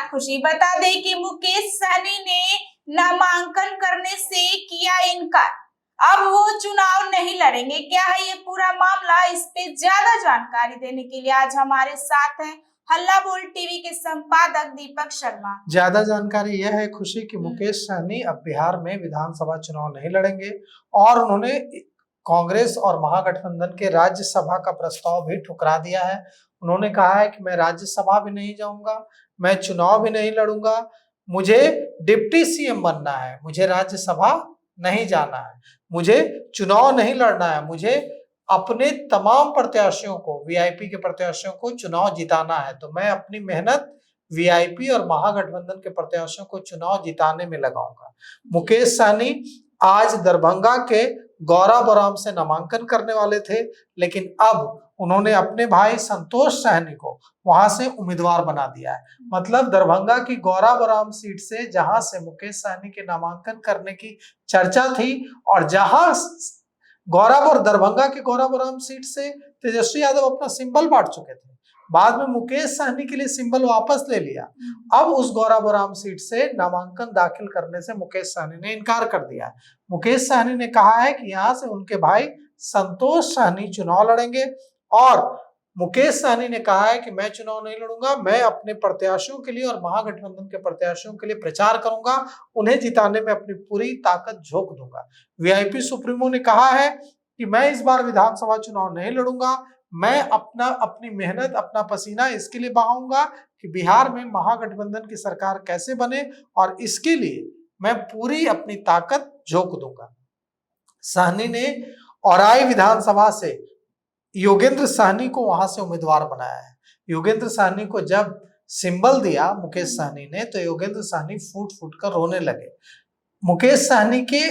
खुशी। बता दें कि मुकेश सहनी ने नामांकन करने से किया इनकार, अब वो चुनाव नहीं लड़ेंगे। क्या है ये पूरा मामला, इस पे ज्यादा जानकारी देने के लिए आज हमारे साथ हैं हल्ला बोल टीवी के संपादक दीपक शर्मा। ज्यादा जानकारी यह है खुशी कि मुकेश सहनी अब बिहार में विधानसभा चुनाव नहीं लड़ेंगे और उन्होंने कांग्रेस और महागठबंधन के राज्यसभा का प्रस्ताव भी ठुकरा दिया है। उन्होंने कहा है कि मैं राज्यसभा भी नहीं जाऊंगा, मैं चुनाव भी नहीं लड़ूंगा, मुझे डिप्टी सीएम बनना है, मुझे राज्यसभा नहीं जाना है, मुझे चुनाव नहीं लड़ना है, मुझे अपने तमाम प्रत्याशियों को, वीआईपी के प्रत्याशियों को चुनाव जिताना है। तो मैं अपनी मेहनत वीआईपी और महागठबंधन के प्रत्याशियों को चुनाव जिताने में लगाऊंगा। मुकेश सहनी आज दरभंगा के गौरा बौराम से नामांकन करने वाले थे, लेकिन अब उन्होंने अपने भाई संतोष सहनी को वहां से उम्मीदवार बना दिया है। मतलब दरभंगा की गौरा बौराम सीट से, जहां से मुकेश सहनी के नामांकन करने की चर्चा थी और जहां गौराबौर दरभंगा की गौराबौराम सीट से तेजस्वी यादव अपना सिंबल बांट चुके थे, बाद में मुकेश सहनी के लिए सिंबल वापस ले लिया। अब उस गौराबौराम सीट से नामांकन दाखिल करने से मुकेश सहनी ने इनकार कर दिया। मुकेश सहनी ने कहा है कि यहाँ से उनके भाई संतोष सहनी चुनाव लड़ेंगे और मुकेश सहनी ने कहा है कि मैं चुनाव नहीं लड़ूंगा, मैं अपने प्रत्याशियों के लिए और महागठबंधन के प्रत्याशियों के लिए प्रचार करूंगा, उन्हें जिताने में अपनी पूरी ताकत झोंक दूंगा। वीआईपी सुप्रीमो ने कहा है कि मैं इस बार विधानसभा चुनाव नहीं लड़ूंगा, मैं अपनी मेहनत, अपना पसीना इसके लिए बहाऊंगा कि बिहार में महागठबंधन की सरकार कैसे बने और इसके लिए मैं पूरी अपनी ताकत झोंक दूंगा। सहनी ने औराई विधानसभा से योगेंद्र सहनी को वहां से उम्मीदवार बनाया है। योगेंद्र सहनी को जब सिंबल दिया मुकेश सहनी ने, तो योगेंद्र सहनी फूट फूट कर रोने लगे, मुकेश सहनी के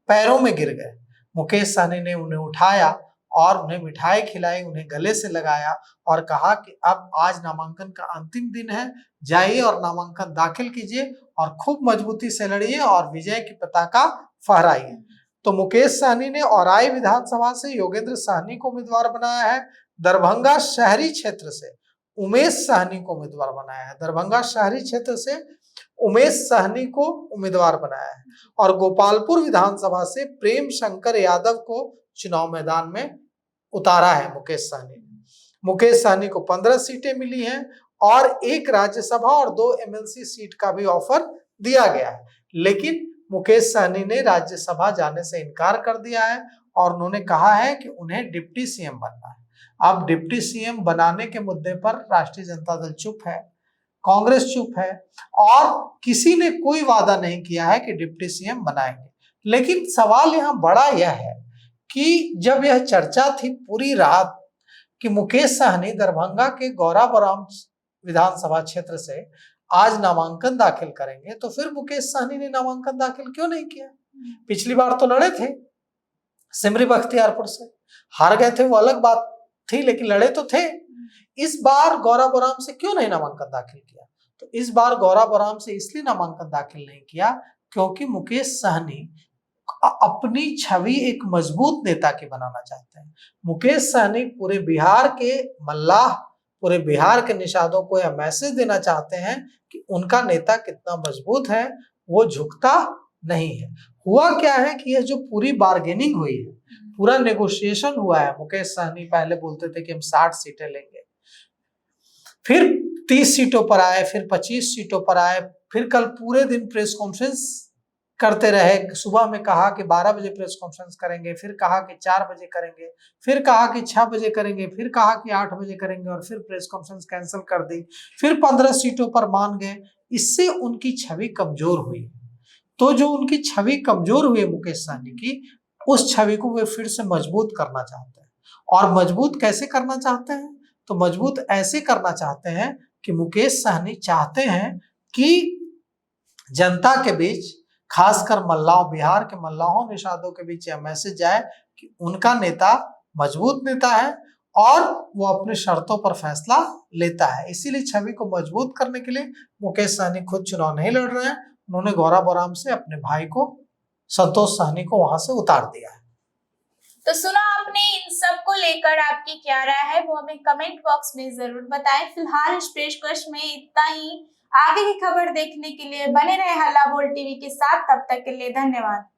पैरों में गिर गए। मुकेश सहनी ने उन्हें उठाया और उन्हें मिठाई खिलाई, उन्हें गले से लगाया और कहा कि अब आज नामांकन का अंतिम दिन है, जाइए और नामांकन दाखिल कीजिए और खूब मजबूती से लड़िए और विजय की पताका फहराइए। तो मुकेश सहनी ने औराई विधानसभा से योगेंद्र सहनी को उम्मीदवार बनाया है। दरभंगा शहरी क्षेत्र से उमेश सहनी को उम्मीदवार बनाया है। दरभंगा शहरी क्षेत्र से उमेश सहनी को उम्मीदवार बनाया है और गोपालपुर विधानसभा से प्रेम शंकर यादव को चुनाव मैदान में उतारा है मुकेश सहनी ने। मुकेश सहनी को 15 सीटें मिली हैं और 1 राज्यसभा और 2 एमएलसी सीट का भी ऑफर दिया गया है, लेकिन मुकेश सहनी ने राज्यसभा जाने से इनकार कर दिया है और उन्होंने कहा है कि उन्हें डिप्टी सीएम बनना है। अब डिप्टी सीएम बनाने के मुद्दे पर राष्ट्रीय जनता दल चुप है, कांग्रेस चुप है और किसी ने कोई वादा नहीं किया है कि डिप्टी सीएम बनाएंगे। लेकिन सवाल यहाँ बड़ा यह है कि जब यह चर्चा थी पूरी रात कि मुकेश सहनी दरभंगा के गौरा बौराम विधानसभा क्षेत्र से आज नामांकन दाखिल करेंगे, तो फिर मुकेश सहनी ने नामांकन दाखिल क्यों नहीं किया? पिछली बार तो लड़े थे सिमरी बख्तियारपुर से, हार गए थे वो अलग बात थी, लेकिन लड़े तो थे। इस बार गौरा बौराम से क्यों नहीं नामांकन दाखिल किया? तो इस बार गौरा बौराम से इसलिए नामांकन दाखिल नहीं किया क्योंकि मुकेश सहनी अपनी छवि एक मजबूत नेता की बनाना चाहते हैं। मुकेश सहनी पूरे बिहार के मल्लाह, पूरे बिहार के निषादों को यह मैसेज देना चाहते हैं कि उनका नेता कितना मजबूत है, वो झुकता नहीं है। हुआ क्या है कि यह जो पूरी बार्गेनिंग हुई है, पूरा नेगोशिएशन हुआ है, मुकेश सहनी पहले बोलते थे कि हम 60 सीटें लेंगे, फिर 30 सीटों पर आए, फिर 25 सीटों पर आए, फिर कल पूरे दिन प्रेस कॉन्फ्रेंस करते रहे। सुबह में कहा कि 12 बजे प्रेस कॉन्फ्रेंस करेंगे, फिर कहा कि 4 बजे करेंगे, फिर कहा कि 6 बजे करेंगे, फिर कहा कि 8 बजे करेंगे और फिर प्रेस कॉन्फ्रेंस कैंसिल कर दी, फिर 15 सीटों पर मान गए। इससे उनकी छवि कमजोर हुई। तो जो उनकी छवि कमजोर हुई मुकेश सहनी की, उस छवि को वे फिर से मजबूत करना चाहते हैं। और मजबूत कैसे करना चाहते हैं? तो मजबूत ऐसे करना चाहते हैं कि मुकेश सहनी चाहते हैं कि जनता के बीच, खासकर मल्लाहों, बिहार के मल्लाहों निषादों के बीच यह मैसेज जाए कि उनका नेता मजबूत नेता है और वो अपने शर्तों पर फैसला लेता है। इसीलिए छवि को मजबूत करने के लिए मुकेश सहनी खुद चुनाव नहीं लड़ रहे हैं। उन्होंने गौरा बौराम से अपने भाई को, संतोष सहनी को वहां से उतार दिया है। तो सुना आपने, इन सब को लेकर आपकी क्या राय है वो हमें कमेंट बॉक्स में जरूर बताएं। फिलहाल इस पेशकश में इतना ही। आगे की खबर देखने के लिए बने रहे हल्ला बोल टीवी के साथ। तब तक के लिए धन्यवाद।